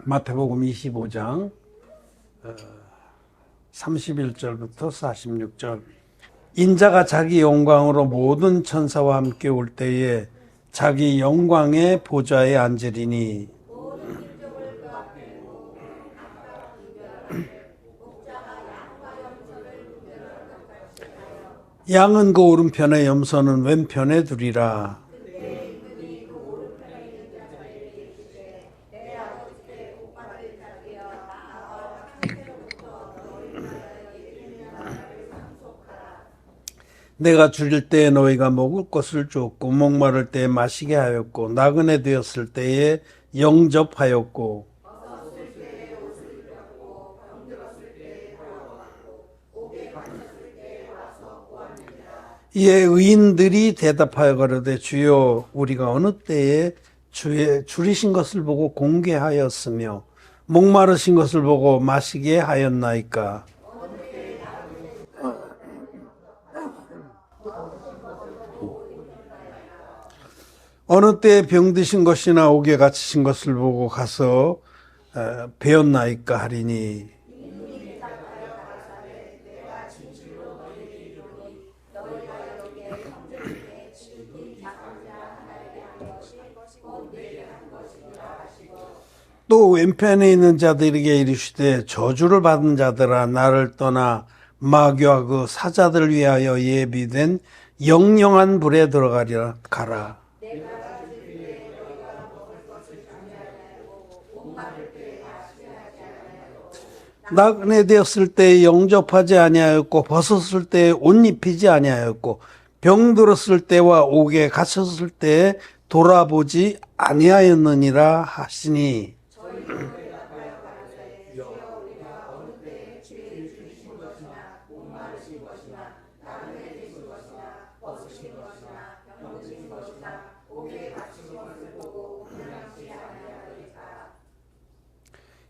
마태복음 25장 31절부터 46절. 인자가 자기 영광으로 모든 천사와 함께 올 때에 자기 영광의 보좌에 앉으리니 양은 그 오른편에 염소는 왼편에 두리라. 내가 줄일 때에 너희가 먹을 것을 주었고 목마를 때에 마시게 하였고 나그네 되었을 때에 영접하였고 이에 의인들이 대답하여 가로되 주여 우리가 어느 때에 주의 줄이신 것을 보고 공개하였으며 목마르신 것을 보고 마시게 하였나이까. 어느 때에 병드신 것이나 옥에 갇히신 것을 보고 가서 배웠나이까 하리니 또 왼편에 있는 자들에게 이르시되 저주를 받은 자들아 나를 떠나 마귀와 그 사자들을 위하여 예비된 영영한 불에 들어가리라 가라. 나그네 되었을 때 영접하지 아니하였고 벗었을 때 옷 입히지 아니하였고 병들었을 때와 옥에 갇혔을 때에 돌아보지 아니하였느니라 하시니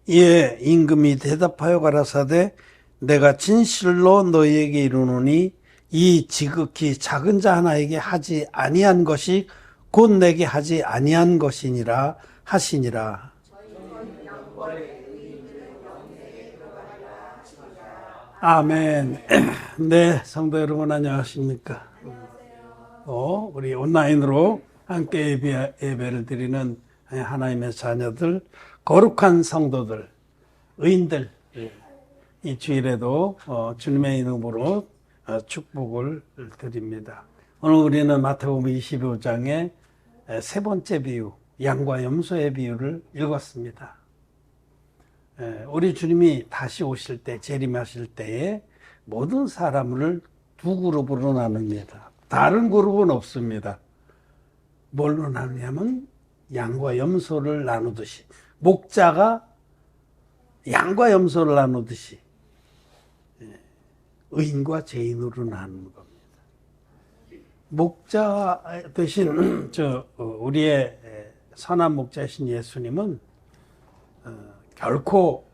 이에 임금이 대답하여 가라사대 내가 진실로 너희에게 이르노니 이 지극히 작은 자 하나에게 하지 아니한 것이 곧 내게 하지 아니한 것이니라 하시니라. 아멘. 네, 성도 여러분 안녕하십니까? 우리 온라인으로 함께 예배를 드리는 하나님의 자녀들, 거룩한 성도들, 의인들, 이 주일에도 주님의 이름으로 축복을 드립니다. 오늘 우리는 마태복음 25장의 세 번째 비유, 양과 염소의 비유를 읽었습니다. 우리 주님이 다시 오실 때, 재림하실 때에 모든 사람을 두 그룹으로 나눕니다. 다른 그룹은 없습니다. 뭘로 나누냐면 양과 염소를 나누듯이, 목자가 양과 염소를 나누듯이 의인과 죄인으로 나누는 겁니다. 목자 대신 우리의 선한 목자이신 예수님은 결코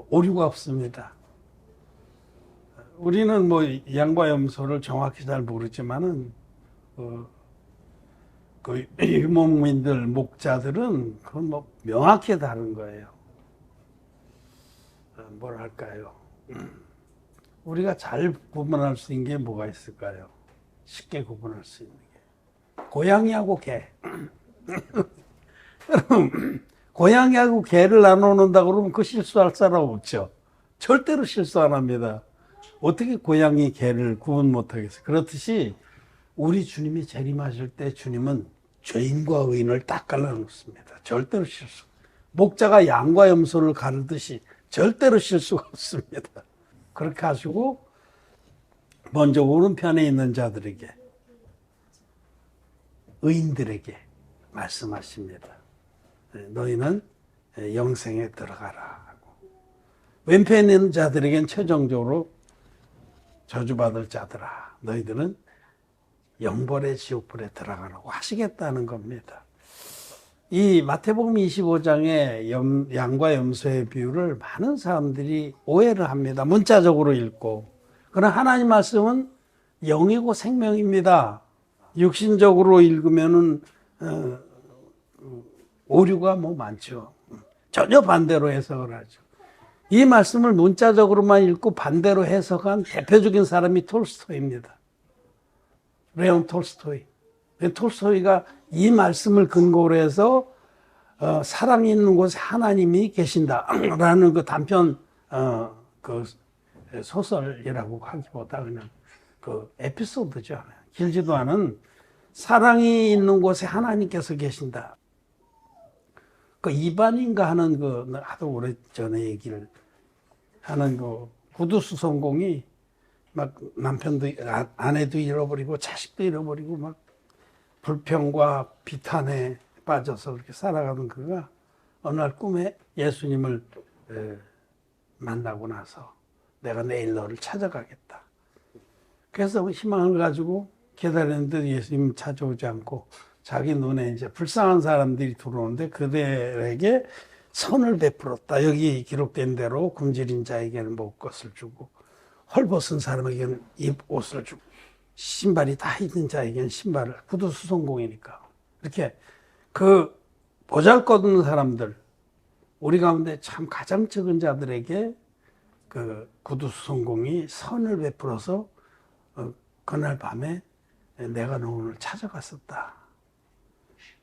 오류가 없습니다. 우리는 뭐 양과 염소를 정확히 잘 모르지만은 그 유목민들 목자들은 그건 뭐 명확히 다른 거예요. 뭐랄까요? 우리가 잘 구분할 수 있는 게 뭐가 있을까요? 쉽게 구분할 수 있는 게 고양이하고 개. 고양이하고 개를 나눠놓는다 그러면 그 실수할 사람 없죠. 절대로 실수 안 합니다. 어떻게 고양이, 개를 구분 못하겠어요? 그렇듯이 우리 주님이 재림하실 때 주님은 죄인과 의인을 딱 갈라놓습니다. 절대로 실수. 목자가 양과 염소를 가르듯이 절대로 실수가 없습니다. 그렇게 하시고 먼저 오른편에 있는 자들에게, 의인들에게 말씀하십니다. 너희는 영생에 들어가라 하고, 왼편에 있는 자들에겐 최종적으로 저주받을 자들아 너희들은 영벌의 지옥불에 들어가라고 하시겠다는 겁니다. 이 마태복음 25장의 양과 염소의 비유를 많은 사람들이 오해를 합니다. 문자적으로 읽고. 그러나 하나님 말씀은 영이고 생명입니다. 육신적으로 읽으면은 오류가 뭐 많죠. 전혀 반대로 해석을 하죠. 이 말씀을 문자적으로만 읽고 반대로 해석한 대표적인 사람이 톨스토이입니다. 레온 톨스토이. 톨스토이가 이 말씀을 근거로 해서 사랑이 있는 곳에 하나님이 계신다라는 그 단편 그 소설이라고 하기보다 그냥 그 에피소드죠. 길지도 않은 사랑이 있는 곳에 하나님께서 계신다. 그 이반인가 하는 그 하도 오래전에 얘기를 하는 그 구두수성공이 막 남편도 아내도 잃어버리고 자식도 잃어버리고 막 불평과 비탄에 빠져서 그렇게 살아가는 그가 어느 날 꿈에 예수님을 만나고 나서 내가 내일 너를 찾아가겠다. 그래서 희망을 가지고 기다렸는데 예수님 찾아오지 않고 자기 눈에 이제 불쌍한 사람들이 들어오는데 그들에게 선을 베풀었다. 여기 기록된 대로 굶주린 자에게는 먹을 것을 주고 헐벗은 사람에게는 옷을 주고 신발이 다 있는 자에게는 신발을, 구두수성공이니까 이렇게 그 보잘것없는 사람들, 우리 가운데 참 가장 적은 자들에게 그 구두수성공이 선을 베풀어서 그날 밤에 내가 너를 찾아갔었다.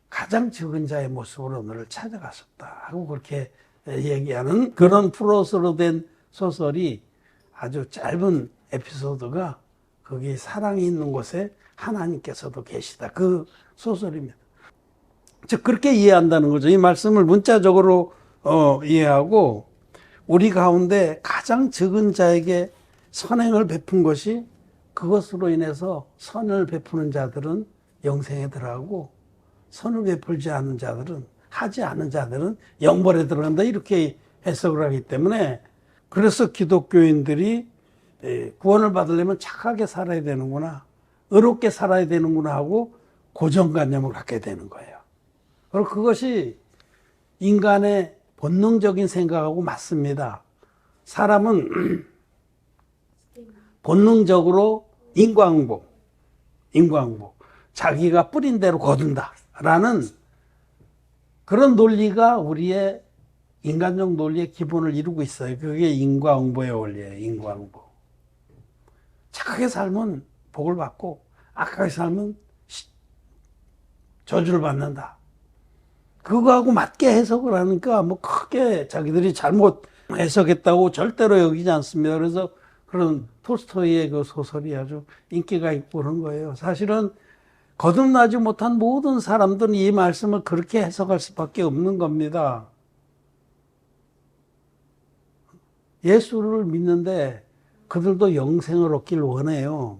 가장 적은 자의 모습으로 너를 찾아갔었다 하고 그렇게 얘기하는 그런 프로스로 된 소설이 아주 짧은 에피소드가 거기 사랑이 있는 곳에 하나님께서도 계시다. 그 소설입니다. 즉 그렇게 이해한다는 거죠. 이 말씀을 문자적으로 이해하고 우리 가운데 가장 적은 자에게 선행을 베푼 것이 그것으로 인해서 선을 베푸는 자들은 영생에 들어가고 선을 베풀지 않는 자들은 하지 않은 자들은 영벌에 들어간다 이렇게 해석을 하기 때문에 그래서 기독교인들이 구원을 받으려면 착하게 살아야 되는구나 의롭게 살아야 되는구나 하고 고정관념을 갖게 되는 거예요. 그리고 그것이 인간의 본능적인 생각하고 맞습니다. 사람은 본능적으로 인과응보, 자기가 뿌린 대로 거둔다라는 그런 논리가 우리의 인간적 논리의 기본을 이루고 있어요. 그게 인과응보의 원리예요. 인과응보. 착하게 살면 복을 받고 악하게 살면 저주를 받는다. 그거하고 맞게 해석을 하니까 뭐 크게 자기들이 잘못 해석했다고 절대로 여기지 않습니다. 그래서 그런 톨스토이의 그 소설이 아주 인기가 있고 그런 거예요. 사실은 거듭나지 못한 모든 사람들은 이 말씀을 그렇게 해석할 수밖에 없는 겁니다. 예수를 믿는데 그들도 영생을 얻길 원해요.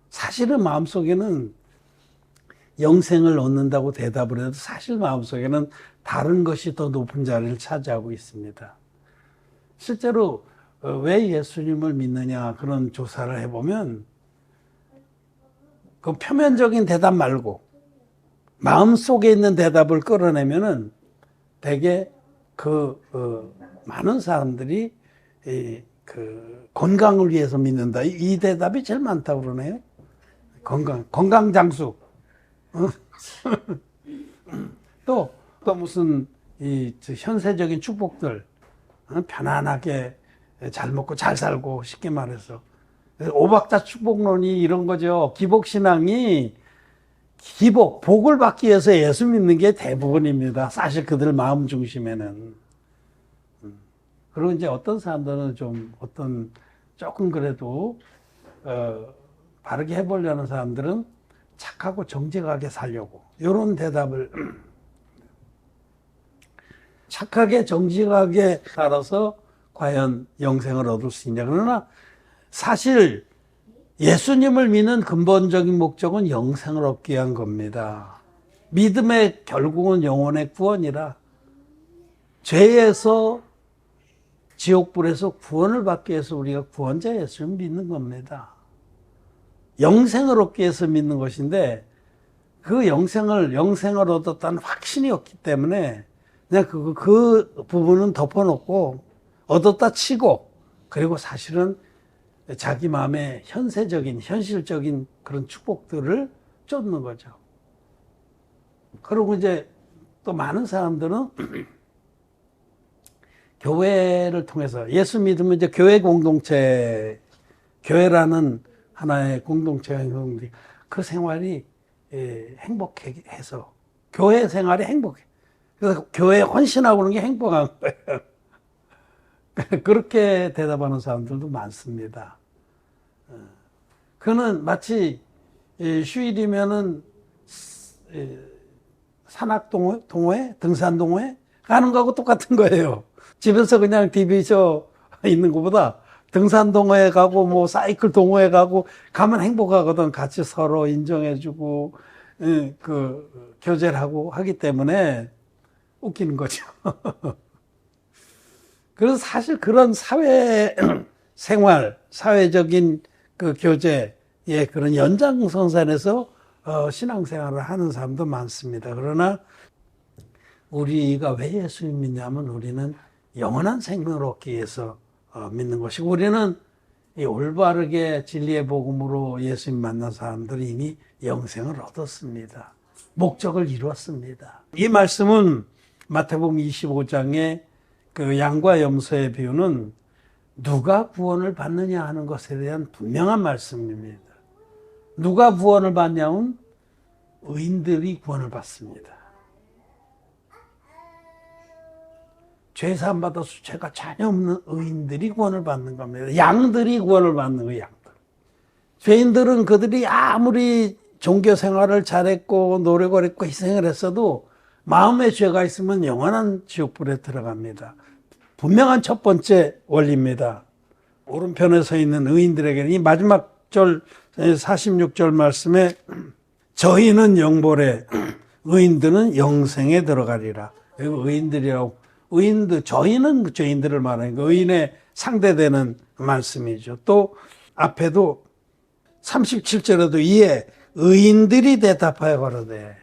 사실은 마음속에는 영생을 얻는다고 대답을 해도 사실 마음속에는 다른 것이 더 높은 자리를 차지하고 있습니다. 실제로 왜 예수님을 믿느냐 그런 조사를 해보면 그 표면적인 대답 말고 마음속에 있는 대답을 끌어내면은 되게 많은 사람들이 건강을 위해서 믿는다. 이 대답이 제일 많다고 그러네요. 건강 장수. 또 무슨 현세적인 축복들, 편안하게 잘 먹고 잘 살고 쉽게 말해서 오박자 축복론이 이런 거죠. 기복신앙이 복을 받기 위해서 예수 믿는 게 대부분입니다. 사실 그들 마음 중심에는. 그리고 이제 어떤 사람들은 조금 그래도 바르게 해보려는 사람들은 착하고 정직하게 살려고 이런 대답을 착하게 정직하게 살아서 과연 영생을 얻을 수 있냐. 그러나 사실 예수님을 믿는 근본적인 목적은 영생을 얻기 위한 겁니다. 믿음의 결국은 영혼의 구원이라 죄에서 지옥불에서 구원을 받기 위해서 우리가 구원자 예수를 믿는 겁니다. 영생을 얻기 위해서 믿는 것인데 그 영생을 얻었다는 확신이 없기 때문에 그냥 그 부분은 덮어놓고 얻었다 치고 그리고 사실은 자기 마음에 현실적인 그런 축복들을 쫓는 거죠. 그리고 이제 또 많은 사람들은 교회를 통해서 예수 믿으면 이제 교회 공동체, 교회라는 하나의 공동체가 있는데 그 생활이 행복해서 교회 생활이 행복해. 그래서 교회에 헌신하고 그런 게 행복한 거예요. 그렇게 대답하는 사람들도 많습니다. 그는 마치 휴일이면은 산악동호회, 등산동호회 가는 거하고 똑같은 거예요. 집에서 그냥 TV쇼 있는 것보다 등산동호회 가고 뭐 사이클 동호회 가고 가면 행복하거든. 같이 서로 인정해주고 그 교제를 하고 하기 때문에 웃기는 거죠. 그래서 사실 그런 사회 생활, 사회적인 그 교제의 그런 연장선상에서 신앙생활을 하는 사람도 많습니다. 그러나 우리가 왜 예수님 믿냐면 우리는 영원한 생명을 얻기 위해서 믿는 것이고 우리는 이 올바르게 진리의 복음으로 예수님 만난 사람들이 이미 영생을 얻었습니다. 목적을 이루었습니다. 이 말씀은 마태복음 25장의 그 양과 염소의 비유는 누가 구원을 받느냐 하는 것에 대한 분명한 말씀입니다. 누가 구원을 받냐면 의인들이 구원을 받습니다. 죄 사함 받아서 죄가 전혀 없는 의인들이 구원을 받는 겁니다. 양들이 구원을 받는 거예요. 양들. 죄인들은 그들이 아무리 종교 생활을 잘했고 노력을 했고 희생을 했어도 마음에 죄가 있으면 영원한 지옥불에 들어갑니다. 분명한 첫 번째 원리입니다. 오른편에 서 있는 의인들에게는 이 마지막 절 46절 말씀에 저희는 영벌에 의인들은 영생에 들어가리라. 여기 의인들이라고 의인들, 저희는 죄인들을 말하는 거 의인의 상대되는 말씀이죠. 또 앞에도 37절에도 이에 의인들이 대답하여 가로되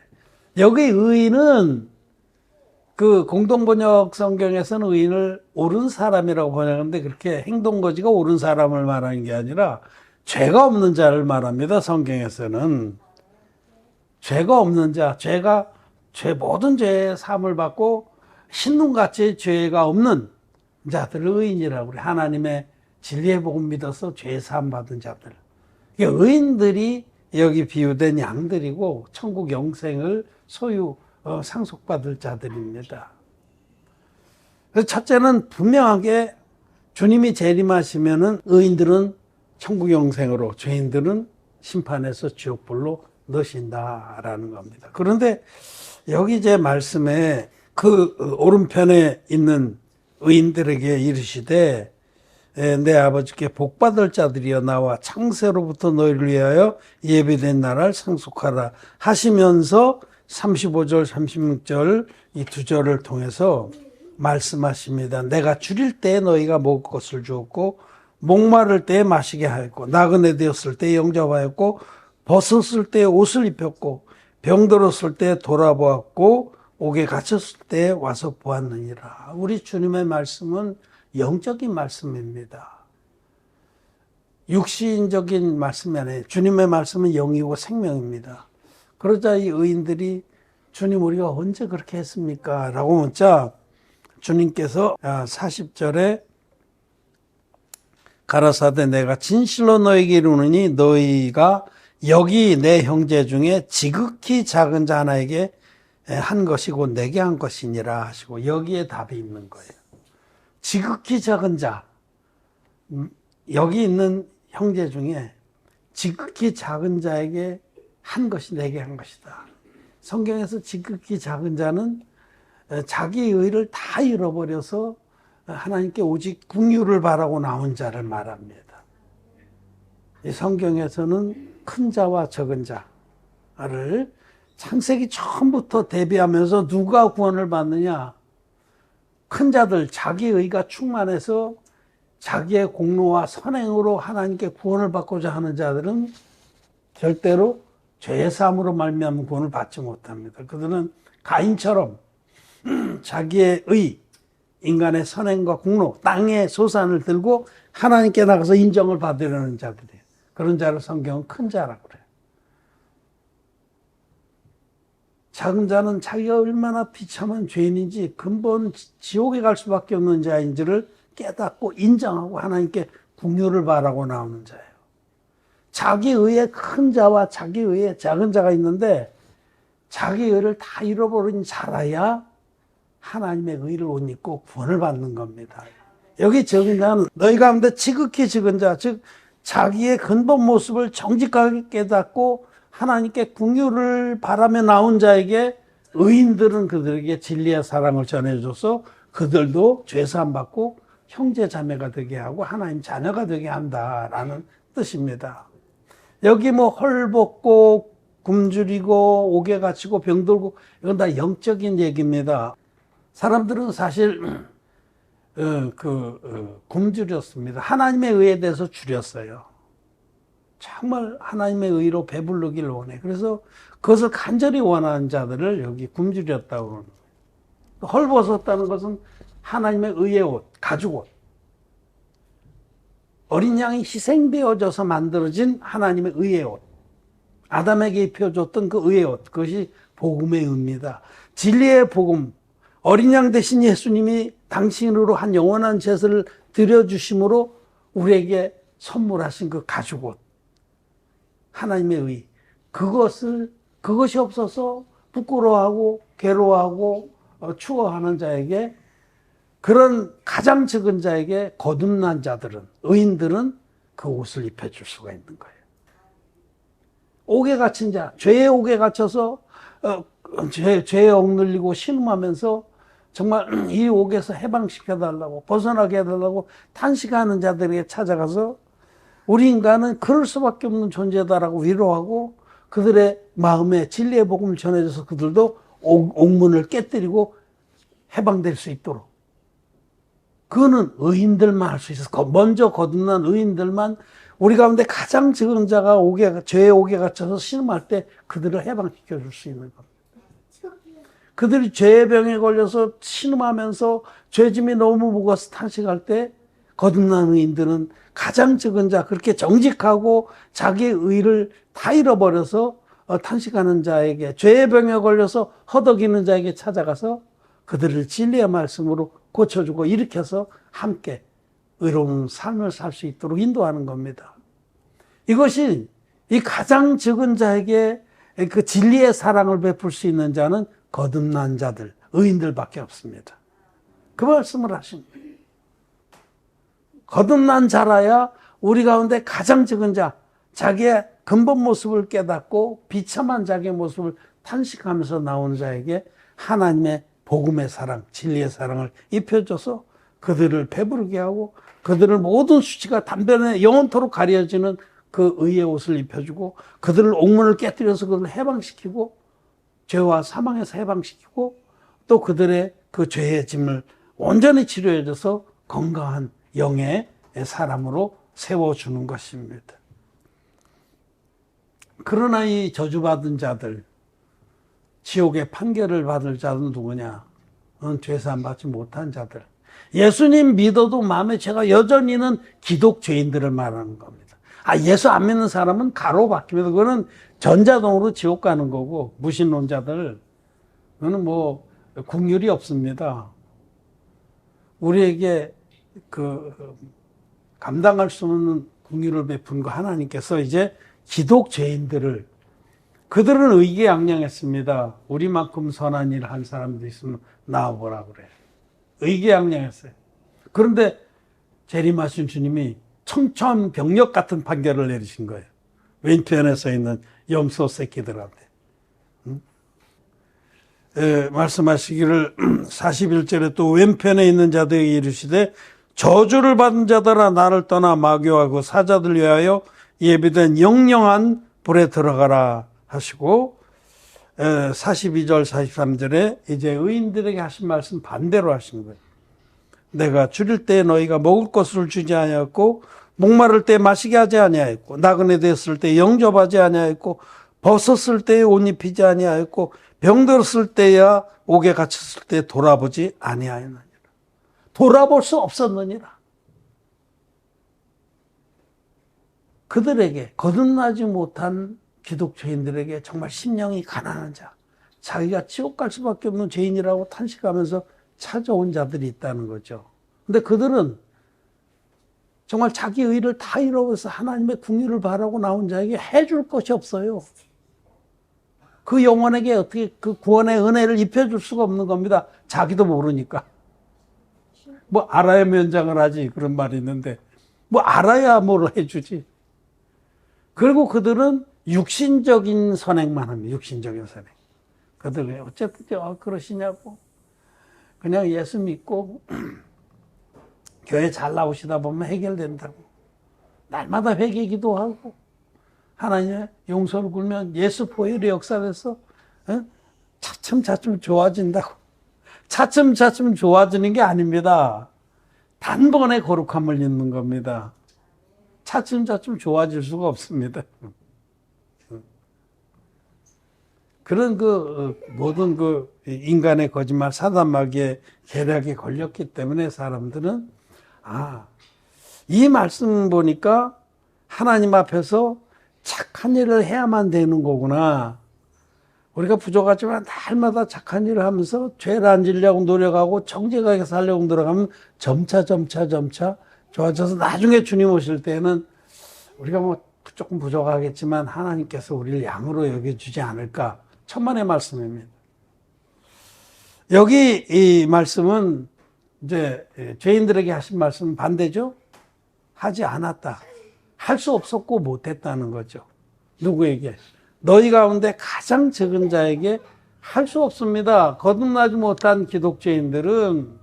여기 의인은 그 공동번역 성경에서는 의인을 옳은 사람이라고 번역하는데 그렇게 행동거지가 옳은 사람을 말하는 게 아니라 죄가 없는 자를 말합니다. 성경에서는 죄가 없는 자, 모든 죄의 사함을 받고 신눈같이 죄가 없는 자들을 의인이라고 그래. 하나님의 진리의 복음 믿어서 죄 사함 받은 자들. 의인들이 여기 비유된 양들이고 천국 영생을 소유 상속받을 자들입니다. 그래서 첫째는 분명하게 주님이 재림하시면은 의인들은 천국 영생으로 죄인들은 심판에서 지옥불로 넣으신다라는 겁니다. 그런데 여기 이제 말씀에 그 오른편에 있는 의인들에게 이르시되 내 아버지께 복받을 자들이여 나와 창세로부터 너희를 위하여 예비된 나라를 상속하라 하시면서 35절 36절 이 두 절을 통해서 말씀하십니다. 내가 줄일 때 너희가 먹을 것을 주었고 목마를 때 마시게 하였고 나그네 되었을 때 영접하였고 벗었을 때 옷을 입혔고 병들었을 때 돌아보았고 옥에 갇혔을 때 와서 보았느니라. 우리 주님의 말씀은 영적인 말씀입니다. 육신적인 말씀이 아니에요. 주님의 말씀은 영이고 생명입니다. 그러자 이 의인들이 주님 우리가 언제 그렇게 했습니까? 라고 묻자 주님께서 40절에 가라사대 내가 진실로 너에게 이르노니 너희가 여기 내 형제 중에 지극히 작은 자 하나에게 한 것이고 내게 한 것이니라 하시고 여기에 답이 있는 거예요. 지극히 작은 자, 여기 있는 형제 중에 지극히 작은 자에게 한 것이 내게 한 것이다. 성경에서 지극히 작은 자는 자기 의를 다 잃어버려서 하나님께 오직 긍휼을 바라고 나온 자를 말합니다. 이 성경에서는 큰 자와 적은 자를 창세기 처음부터 대비하면서 누가 구원을 받느냐? 큰 자들, 자기 의가 충만해서 자기의 공로와 선행으로 하나님께 구원을 받고자 하는 자들은 절대로 죄의 사함으로 말미암은 구원을 받지 못합니다. 그들은 가인처럼 자기의 의, 인간의 선행과 공로, 땅의 소산을 들고 하나님께 나가서 인정을 받으려는 자들이에요. 그런 자를 성경은 큰 자라고 그래요. 작은 자는 자기가 얼마나 비참한 죄인인지 근본 지옥에 갈 수밖에 없는 자인지를 깨닫고 인정하고 하나님께 긍휼을 바라고 나오는 자예요. 자기 의에 큰 자와 자기 의에 작은 자가 있는데 자기 의를 다 잃어버린 자라야 하나님의 의를 옷 입고 구원을 받는 겁니다. 여기 적은 자는 너희 가운데 지극히 적은 자, 즉 자기의 근본 모습을 정직하게 깨닫고 하나님께 긍휼을 바라며 나온 자에게 의인들은 그들에게 진리의 사랑을 전해줘서 그들도 죄사함 받고 형제 자매가 되게 하고 하나님 자녀가 되게 한다라는 뜻입니다. 여기 뭐 헐벗고 굶주리고 옥에 갇히고 병들고 이건 다 영적인 얘기입니다. 사람들은 사실 굶주렸습니다. 하나님의 의에 대해서 줄였어요. 정말 하나님의 의로 배부르길 원해. 그래서 그것을 간절히 원하는 자들을 여기 굶주렸다고 합니다. 헐벗었다는 것은 하나님의 의의 옷, 가죽 옷. 어린 양이 희생되어져서 만들어진 하나님의 의의 옷. 아담에게 입혀줬던 그 의의 옷. 그것이 복음의 의입니다. 진리의 복음. 어린 양 대신 예수님이 당신으로 한 영원한 제사를 드려주심으로 우리에게 선물하신 그 가죽 옷. 하나님의 의. 그것이 없어서 부끄러워하고 괴로워하고 추워하는 자에게 그런 가장 적은 자에게 거듭난 자들은, 의인들은 그 옷을 입혀줄 수가 있는 거예요. 옥에 갇힌 자, 죄의 옥에 갇혀서 죄에 억눌리고 신음하면서 정말 이 옥에서 해방시켜달라고, 벗어나게 해달라고 탄식하는 자들에게 찾아가서 우리 인간은 그럴 수밖에 없는 존재다라고 위로하고 그들의 마음에 진리의 복음을 전해줘서 그들도 옥문을 깨뜨리고 해방될 수 있도록. 그거는 의인들만 할 수 있어서 먼저 거듭난 의인들만 우리 가운데 가장 적은 자가 죄의 옥에 갇혀서 신음할 때 그들을 해방시켜 줄 수 있는 겁니다. 그들이 죄의 병에 걸려서 신음하면서 죄짐이 너무 무거워서 탄식할 때 거듭난 의인들은 가장 적은 자, 그렇게 정직하고 자기의 의를 다 잃어버려서 탄식하는 자에게, 죄의 병에 걸려서 허덕이는 자에게 찾아가서 그들을 진리의 말씀으로 고쳐주고 일으켜서 함께 의로운 삶을 살 수 있도록 인도하는 겁니다. 이것이 이 가장 적은 자에게 그 진리의 사랑을 베풀 수 있는 자는 거듭난 자들, 의인들밖에 없습니다. 그 말씀을 하신 거예요. 거듭난 자라야 우리 가운데 가장 적은 자, 자기의 근본 모습을 깨닫고 비참한 자기의 모습을 탄식하면서 나온 자에게 하나님의 복음의 사랑, 진리의 사랑을 입혀줘서 그들을 배부르게 하고 그들을 모든 수치가 단변에 영원토록 가려지는 그 의의 옷을 입혀주고 그들을 옥문을 깨뜨려서 그들을 해방시키고 죄와 사망에서 해방시키고 또 그들의 그 죄의 짐을 온전히 치료해줘서 건강한 영의 사람으로 세워주는 것입니다. 그러나 이 저주받은 자들, 지옥의 판결을 받을 자는 누구냐? 죄사함 받지 못한 자들. 예수님 믿어도 마음에 죄가 여전히는 기독죄인들을 말하는 겁니다. 예수 안 믿는 사람은 가로막힙니다. 그거는 전자동으로 지옥 가는 거고, 무신론자들, 그거는 뭐 긍휼이 없습니다. 우리에게 감당할 수 없는 긍휼을 베푼 거 하나님께서 이제 기독죄인들을, 그들은 의기양양했습니다. 우리만큼 선한 일 한 사람도 있으면 나와보라 그래. 의기양양했어요. 그런데 재림하신 주님이 청천벽력 같은 판결을 내리신 거예요. 왼편에 서 있는 염소 새끼들한테. 말씀하시기를 41절에 또 왼편에 있는 자들에게 이르시되 저주를 받은 자들아 나를 떠나 마귀하고 사자들 위하여 예비된 영영한 불에 들어가라 하시고 42절 43절에 이제 의인들에게 하신 말씀 반대로 하신 거예요. 내가 줄일 때 너희가 먹을 것을 주지 아니하였고 목마를 때 마시게 하지 아니하였고 나그네 되었을 때 영접하지 아니하였고 벗었을 때 옷 입히지 아니하였고 병들었을 때야 옥에 갇혔을 때 돌아보지 아니하였느니라. 돌아볼 수 없었느니라. 그들에게 거듭나지 못한 기독교인들에게 정말 심령이 가난한 자, 자기가 지옥 갈 수밖에 없는 죄인이라고 탄식하면서 찾아온 자들이 있다는 거죠. 근데 그들은 정말 자기 의를 다 잃어버려서 하나님의 궁유를 바라고 나온 자에게 해줄 것이 없어요. 그 영혼에게 어떻게 그 구원의 은혜를 입혀줄 수가 없는 겁니다. 자기도 모르니까. 뭐 알아야 면장을 하지 그런 말이 있는데 뭐 알아야 뭘 해주지. 그리고 그들은 육신적인 선행만 합니다. 육신적인 선행. 그들은 어쨌든 그러시냐고. 그냥 예수 믿고 교회 잘 나오시다 보면 해결된다고. 날마다 회개 기도하고 하나님의 용서를 굴면 예수 보혈의 역사에서 차츰차츰 좋아진다고. 차츰차츰 좋아지는 게 아닙니다. 단번에 거룩함을 입는 겁니다. 차츰차츰 좋아질 수가 없습니다. 그런 모든 인간의 거짓말, 사단마귀의 계략에 걸렸기 때문에 사람들은, 이 말씀 보니까 하나님 앞에서 착한 일을 해야만 되는 거구나. 우리가 부족하지만 날마다 착한 일을 하면서 죄를 안 지려고 노력하고 정직하게 살려고 노력하면 점차 좋아져서 나중에 주님 오실 때는 우리가 뭐 조금 부족하겠지만 하나님께서 우리를 양으로 여겨주지 않을까. 천만의 말씀입니다. 여기 이 말씀은 이제 죄인들에게 하신 말씀은 반대죠. 하지 않았다. 할 수 없었고 못했다는 거죠. 누구에게? 너희 가운데 가장 적은 자에게 할 수 없습니다. 거듭나지 못한 기독죄인들은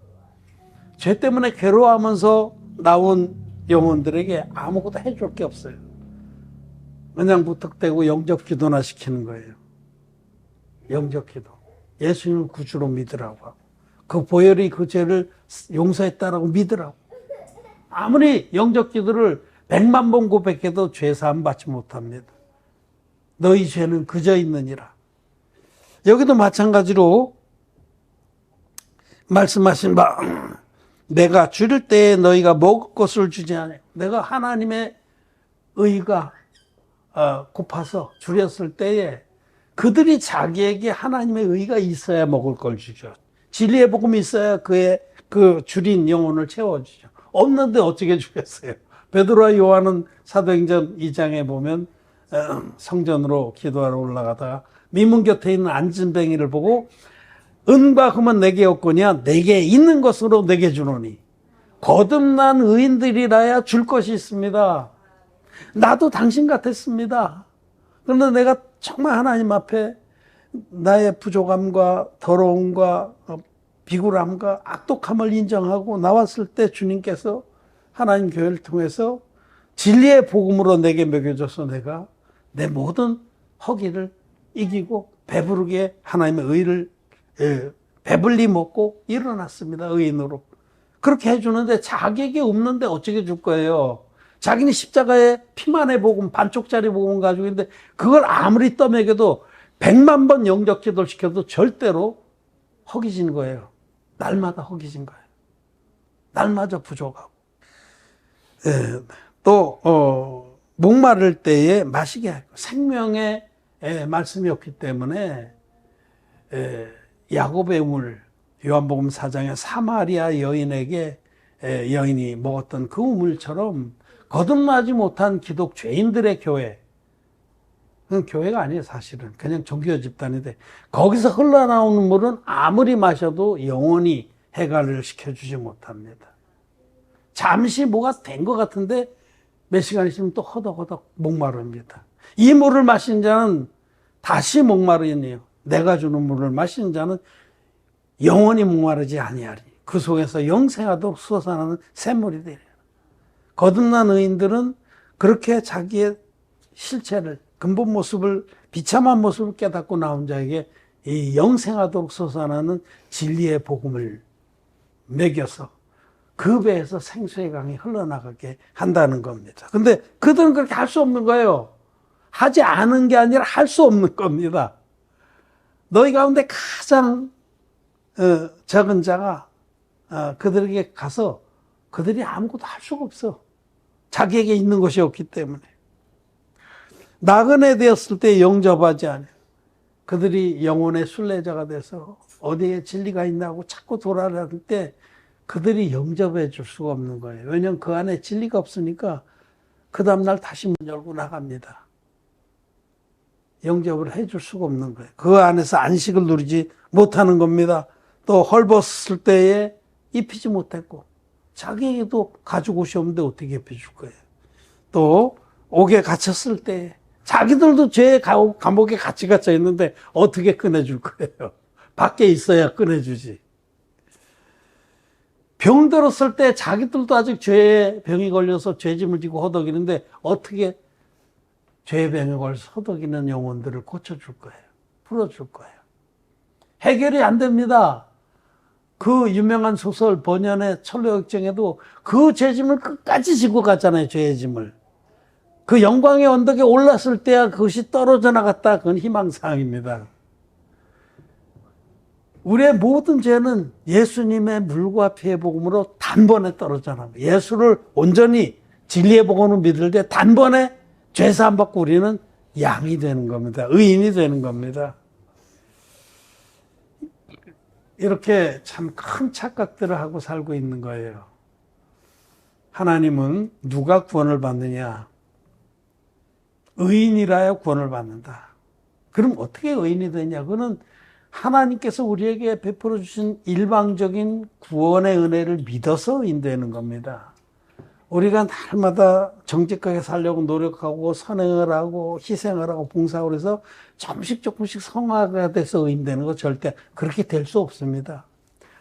죄 때문에 괴로워하면서 나온 영혼들에게 아무것도 해줄 게 없어요. 그냥 무턱대고 영접 기도나 시키는 거예요. 영접 기도. 예수님을 구주로 믿으라고 하고 그 보혈이 그 죄를 용서했다라고 믿으라고. 아무리 영접 기도를 100만 번 고백해도 죄 사함 받지 못합니다. 너희 죄는 그저 있느니라. 여기도 마찬가지로 말씀하신 바 내가 줄일 때에 너희가 먹을 것을 주지 않아. 내가 하나님의 의가 고파서 줄였을 때에 그들이 자기에게 하나님의 의가 있어야 먹을 걸 주죠. 진리의 복음이 있어야 그의 그 줄인 영혼을 채워주죠. 없는데 어떻게 주겠어요? 베드로와 요한은 사도행전 2장에 보면 성전으로 기도하러 올라가다가 미문 곁에 있는 안진뱅이를 보고 은과 금은 내게 없거니와 내게 있는 것으로 내게 주노니 거듭난 의인들이라야 줄 것이 있습니다. 나도 당신 같았습니다. 그런데 내가 정말 하나님 앞에 나의 부족함과 더러움과 비굴함과 악독함을 인정하고 나왔을 때 주님께서 하나님 교회를 통해서 진리의 복음으로 내게 먹여줘서 내가 내 모든 허기를 이기고 배부르게 하나님의 의를 배불리 먹고 일어났습니다. 의인으로. 그렇게 해주는데 자기에게 없는데 어떻게 줄 거예요? 자기는 십자가에 피만의 복음, 반쪽짜리 복음 가지고 있는데 그걸 아무리 떠먹여도 100만 번 영접 기도를 시켜도 절대로 허기진 거예요. 날마다 허기진 거예요. 날마다 부족하고. 또 목마를 때에 마시게 하고 생명의 말씀이 없기 때문에 야곱의 우물, 요한복음 4장에 사마리아 여인에게 여인이 먹었던 그 우물처럼 거듭나지 못한 기독 죄인들의 교회, 그건 교회가 아니에요. 사실은 그냥 종교 집단인데 거기서 흘러나오는 물은 아무리 마셔도 영원히 해갈을 시켜주지 못합니다. 잠시 뭐가 된 것 같은데 몇 시간 있으면 또 허덕허덕 목마릅니다. 이 물을 마신 자는 다시 목마르니요. 내가 주는 물을 마신 자는 영원히 목마르지 아니하리. 그 속에서 영생하도록 솟아나는 샘물이 되리라. 거듭난 의인들은 그렇게 자기의 실체를, 근본 모습을, 비참한 모습을 깨닫고 나온 자에게 이 영생하도록 솟아나는 진리의 복음을 먹여서 그 배에서 생수의 강이 흘러나가게 한다는 겁니다. 근데 그들은 그렇게 할 수 없는 거예요. 하지 않은 게 아니라 할 수 없는 겁니다. 너희 가운데 가장 적은 자가 그들에게 가서 그들이 아무것도 할 수가 없어. 자기에게 있는 것이 없기 때문에. 나그네 되었을 때 영접하지 않아요. 그들이 영혼의 순례자가 돼서 어디에 진리가 있냐고 자꾸 돌아다닐 때 그들이 영접해 줄 수가 없는 거예요. 왜냐하면 그 안에 진리가 없으니까 그 다음날 다시 문 열고 나갑니다. 영접을 해줄 수가 없는 거예요. 그 안에서 안식을 누리지 못하는 겁니다. 또 헐벗을 때에 입히지 못했고 자기에게도 가지고 옷이 없는데 어떻게 입혀줄 거예요. 또 옥에 갇혔을 때 자기들도 죄의 감옥에 같이 갇혀 있는데 어떻게 꺼내줄 거예요. 밖에 있어야 꺼내주지. 병 들었을 때 자기들도 아직 죄에 병이 걸려서 죄짐을 지고 허덕이는데 어떻게 죄의 병에 걸려서 허덕이는 영혼들을 고쳐줄 거예요. 풀어줄 거예요. 해결이 안 됩니다. 그 유명한 소설 번연의 철로역정에도 그 죄짐을 끝까지 지고 갔잖아요. 죄의 짐을. 그 영광의 언덕에 올랐을 때야 그것이 떨어져 나갔다. 그건 희망사항입니다. 우리의 모든 죄는 예수님의 물과 피의 복음으로 단번에 떨어져 나갑니다. 예수를 온전히 진리의 복음으로 믿을 때 단번에 죄사함 받고 우리는 양이 되는 겁니다. 의인이 되는 겁니다. 이렇게 참 큰 착각들을 하고 살고 있는 거예요. 하나님은 누가 구원을 받느냐? 의인이라야 구원을 받는다. 그럼 어떻게 의인이 되냐? 그거는 하나님께서 우리에게 베풀어 주신 일방적인 구원의 은혜를 믿어서 의인되는 겁니다. 우리가 날마다 정직하게 살려고 노력하고 선행을 하고 희생을 하고 봉사를 해서 조금씩 성화가 돼서 의인되는 거 절대 그렇게 될 수 없습니다.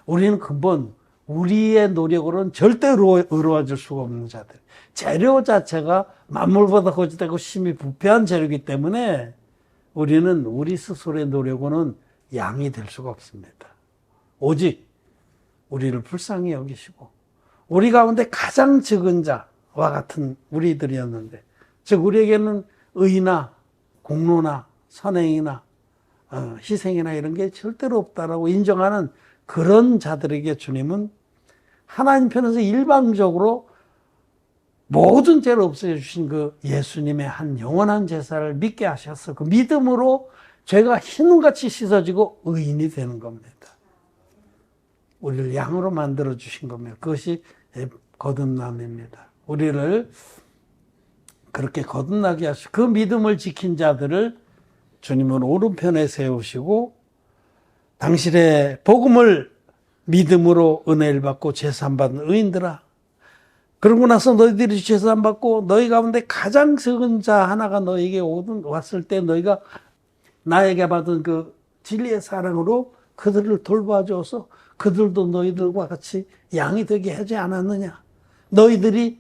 우리는 근본 우리의 노력으로는 절대 의로워질 수가 없는 자들. 재료 자체가 만물보다 거짓되고 심히 부패한 재료이기 때문에 우리는 우리 스스로의 노력으로는 양이 될 수가 없습니다. 오직 우리를 불쌍히 여기시고 우리 가운데 가장 적은 자와 같은 우리들이었는데, 즉 우리에게는 의나 공로나 선행이나 희생이나 이런 게 절대로 없다라고 인정하는 그런 자들에게 주님은 하나님 편에서 일방적으로 모든 죄를 없애어 주신 그 예수님의 한 영원한 제사를 믿게 하셔서 그 믿음으로 죄가 흰눈같이 씻어지고 의인이 되는 겁니다. 우리를 양으로 만들어 주신 겁니다. 그것이 거듭남입니다. 우리를 그렇게 거듭나게 하시고 그 믿음을 지킨 자들을 주님은 오른편에 세우시고 당신의 복음을 믿음으로 은혜를 받고 제사함 받은 의인들아, 그러고 나서 너희들이 제사함 받고 너희 가운데 가장 적은 자 하나가 너에게 왔을 때 너희가 나에게 받은 그 진리의 사랑으로 그들을 돌봐줘서 그들도 너희들과 같이 양이 되게 하지 않았느냐. 너희들이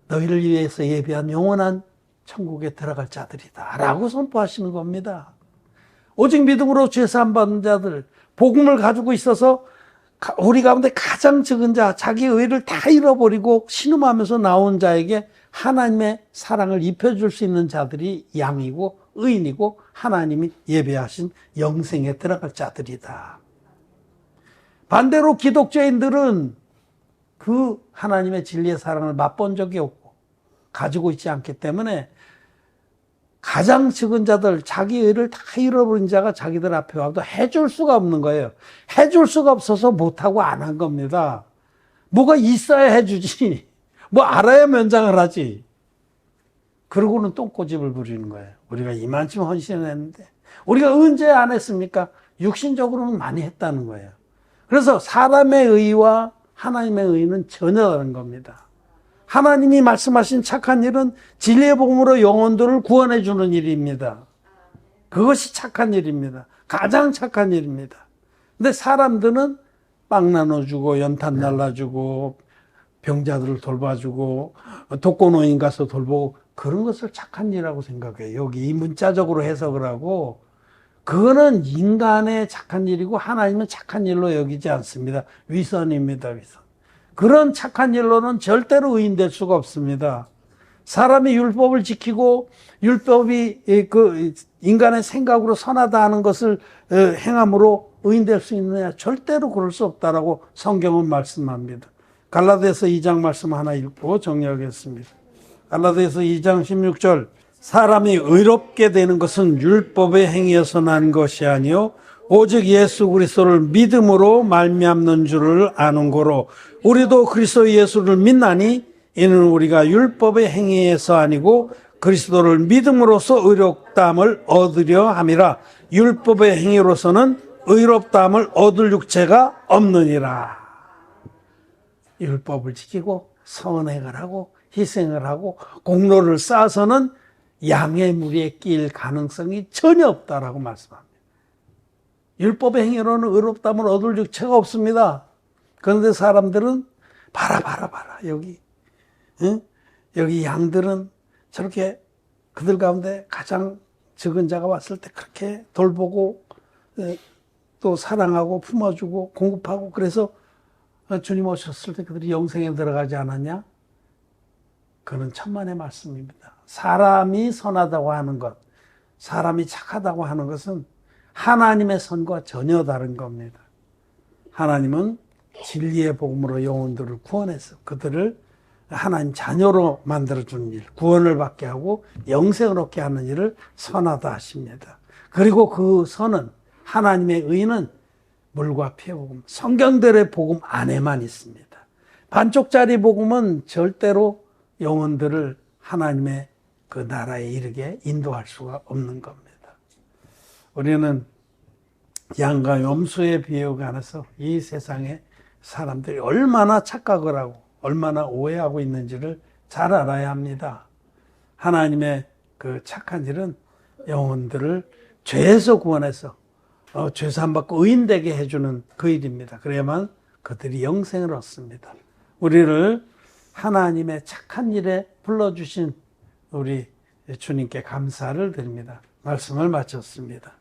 너희를 위해서 예비한 영원한 천국에 들어갈 자들이다 라고 선포하시는 겁니다. 오직 믿음으로 죄사함 받은 자들, 복음을 가지고 있어서 우리 가운데 가장 적은 자, 자기 의를 다 잃어버리고 신음하면서 나온 자에게 하나님의 사랑을 입혀줄 수 있는 자들이 양이고 의인이고 하나님이 예배하신 영생에 들어갈 자들이다. 반대로 기독교인들은 그 하나님의 진리의 사랑을 맛본 적이 없고 가지고 있지 않기 때문에 가장 적은 자들, 자기 의를 다 잃어버린 자가 자기들 앞에 와도 해줄 수가 없는 거예요. 해줄 수가 없어서 못하고 안 한 겁니다. 뭐가 있어야 해주지. 뭐 알아야 면장을 하지. 그러고는 똥꼬집을 부리는 거예요. 우리가 이만큼 헌신을 했는데 우리가 언제 안 했습니까? 육신적으로는 많이 했다는 거예요. 그래서 사람의 의와 하나님의 의는 전혀 다른 겁니다. 하나님이 말씀하신 착한 일은 진리의 복음으로 영혼들을 구원해 주는 일입니다. 그것이 착한 일입니다. 가장 착한 일입니다. 근데 사람들은 빵 나눠주고 연탄 날라주고 병자들을 돌봐주고 독거노인 가서 돌보고 그런 것을 착한 일이라고 생각해요. 여기 이 문자적으로 해석을 하고 그거는 인간의 착한 일이고 하나님은 착한 일로 여기지 않습니다. 위선입니다. 위선. 그런 착한 일로는 절대로 의인될 수가 없습니다. 사람이 율법을 지키고 율법이 그 인간의 생각으로 선하다 하는 것을 행함으로 의인될 수 있느냐? 절대로 그럴 수 없다라고 성경은 말씀합니다. 갈라디아서 2장 말씀 하나 읽고 정리하겠습니다. 갈라디아서 2장 16절 사람이 의롭게 되는 것은 율법의 행위에서 난 것이 아니요 오직 예수 그리스도를 믿음으로 말미암는 줄을 아는 거로 우리도 그리스도 예수를 믿나니 이는 우리가 율법의 행위에서 아니고 그리스도를 믿음으로써 의롭다함을 얻으려 함이라. 율법의 행위로서는 의롭다함을 얻을 육체가 없느니라. 율법을 지키고 선행을 하고 희생을 하고 공로를 쌓아서는 양의 무리에 끼일 가능성이 전혀 없다라고 말씀합니다. 율법의 행위로는 의롭다함을 얻을 육체가 없습니다. 그런데 사람들은 봐라 여기 응? 여기 양들은 저렇게 그들 가운데 가장 적은 자가 왔을 때 그렇게 돌보고 또 사랑하고 품어주고 공급하고 그래서 주님 오셨을 때 그들이 영생에 들어가지 않았냐? 그는 천만의 말씀입니다. 사람이 선하다고 하는 것, 사람이 착하다고 하는 것은 하나님의 선과 전혀 다른 겁니다. 하나님은 진리의 복음으로 영혼들을 구원해서 그들을 하나님 자녀로 만들어주는 일, 구원을 받게 하고 영생을 얻게 하는 일을 선하다 하십니다. 그리고 그 선은 하나님의 의는 물과 피의 복음, 성경대로의 복음 안에만 있습니다. 반쪽짜리 복음은 절대로 영혼들을 하나님의 그 나라에 이르게 인도할 수가 없는 겁니다. 우리는 양과 염소의 비유에 관해서 이 세상에 사람들이 얼마나 착각을 하고 얼마나 오해하고 있는지를 잘 알아야 합니다. 하나님의 그 착한 일은 영혼들을 죄에서 구원해서 죄사함 받고 의인되게 해주는 그 일입니다. 그래야만 그들이 영생을 얻습니다. 우리를 하나님의 착한 일에 불러주신 우리 주님께 감사를 드립니다. 말씀을 마쳤습니다.